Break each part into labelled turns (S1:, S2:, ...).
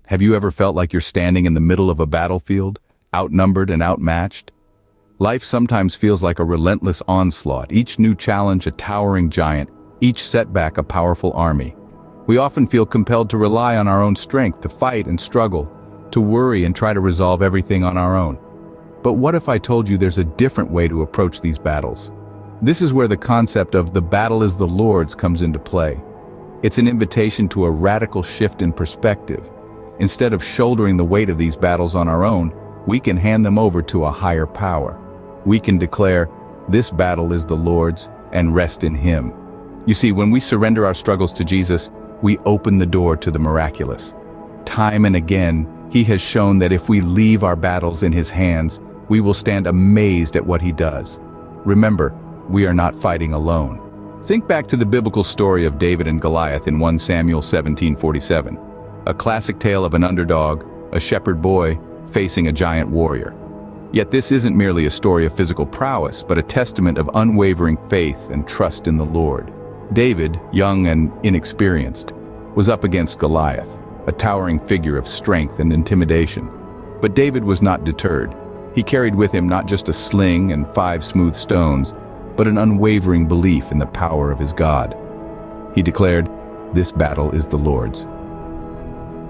S1: Have you ever felt like you're standing in the middle of a battlefield, outnumbered and outmatched? Life sometimes feels like a relentless onslaught, each new challenge a towering giant, each setback a powerful army. We often feel compelled to rely on our own strength, to fight and struggle, to worry and try to resolve everything on our own. But what if I told you there's a different way to approach these battles? This is where the concept of the battle is the Lord's comes into play. It's an invitation to a radical shift in perspective. Instead of shouldering the weight of these battles on our own, we can hand them over to a higher power. We can declare, this battle is the Lord's, and rest in Him. You see, when we surrender our struggles to Jesus, we open the door to the miraculous. Time and again, He has shown that if we leave our battles in His hands, we will stand amazed at what He does. Remember, we are not fighting alone. Think back to the biblical story of David and Goliath in 1 Samuel 17:47. A classic tale of an underdog, a shepherd boy, facing a giant warrior. Yet this isn't merely a story of physical prowess, but a testament of unwavering faith and trust in the Lord. David, young and inexperienced, was up against Goliath, a towering figure of strength and intimidation. But David was not deterred. He carried with him not just a sling and 5 smooth stones, but an unwavering belief in the power of his God. He declared, "This battle is the Lord's."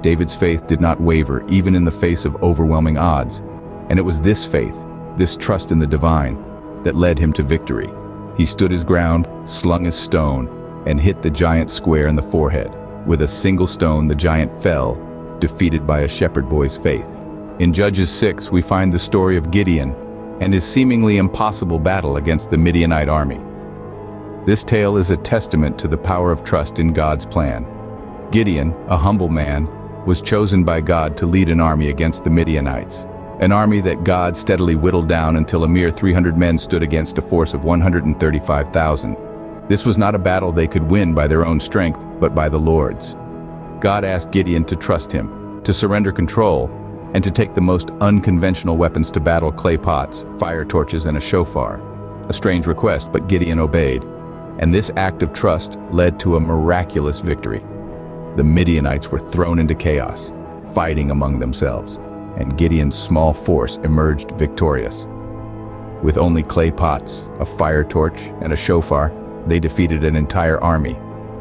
S1: David's faith did not waver even in the face of overwhelming odds, and it was this faith, this trust in the divine, that led him to victory. He stood his ground, slung his stone, and hit the giant square in the forehead. With a single stone, the giant fell, defeated by a shepherd boy's faith. In Judges 6, we find the story of Gideon and his seemingly impossible battle against the Midianite army. This tale is a testament to the power of trust in God's plan. Gideon, a humble man, was chosen by God to lead an army against the Midianites, an army that God steadily whittled down until a mere 300 men stood against a force of 135,000. This was not a battle they could win by their own strength, but by the Lord's. God asked Gideon to trust Him, to surrender control, and to take the most unconventional weapons to battle: clay pots, fire torches, and a shofar. A strange request, but Gideon obeyed, and this act of trust led to a miraculous victory. The Midianites were thrown into chaos, fighting among themselves, and Gideon's small force emerged victorious. With only clay pots, a fire torch, and a shofar, they defeated an entire army.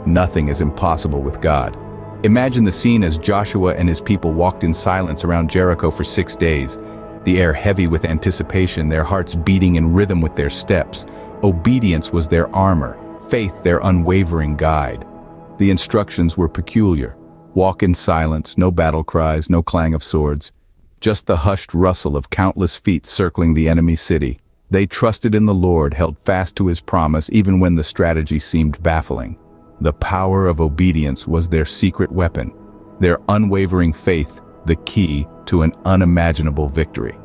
S1: Nothing is impossible with God. Imagine the scene as Joshua and his people walked in silence around Jericho for 6 days, the air heavy with anticipation, their hearts beating in rhythm with their steps. Obedience was their armor, faith their unwavering guide. The instructions were peculiar. Walk in silence, no battle cries, no clang of swords, just the hushed rustle of countless feet circling the enemy city. They trusted in the Lord, held fast to His promise even when the strategy seemed baffling. The power of obedience was their secret weapon, their unwavering faith the key to an unimaginable victory.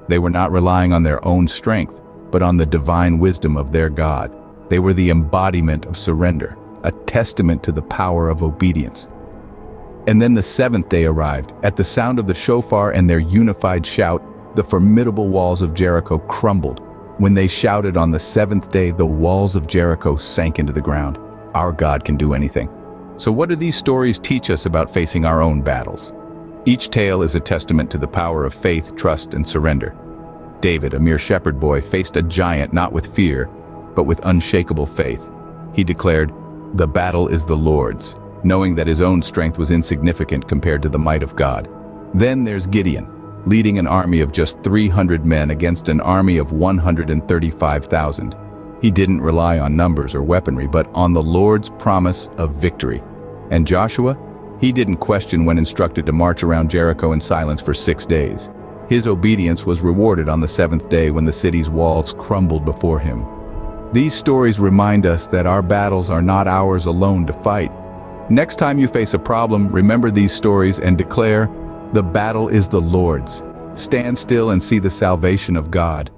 S1: They were not relying on their own strength, but on the divine wisdom of their God. They were the embodiment of surrender, a testament to the power of obedience. And then the 7th day arrived. At the sound of the shofar and their unified shout, the formidable walls of Jericho crumbled. When they shouted on the 7th day, the walls of Jericho sank into the ground. Our God can do anything. So what do these stories teach us about facing our own battles? Each tale is a testament to the power of faith, trust, and surrender. David, a mere shepherd boy, faced a giant not with fear, but with unshakable faith. He declared, "The battle is the Lord's," knowing that his own strength was insignificant compared to the might of God. Then there's Gideon, leading an army of just 300 men against an army of 135,000. He didn't rely on numbers or weaponry, but on the Lord's promise of victory. And Joshua? He didn't question when instructed to march around Jericho in silence for 6 days. His obedience was rewarded on the 7th day when the city's walls crumbled before him. These stories remind us that our battles are not ours alone to fight. Next time you face a problem, remember these stories and declare, "The battle is the Lord's." Stand still and see the salvation of God.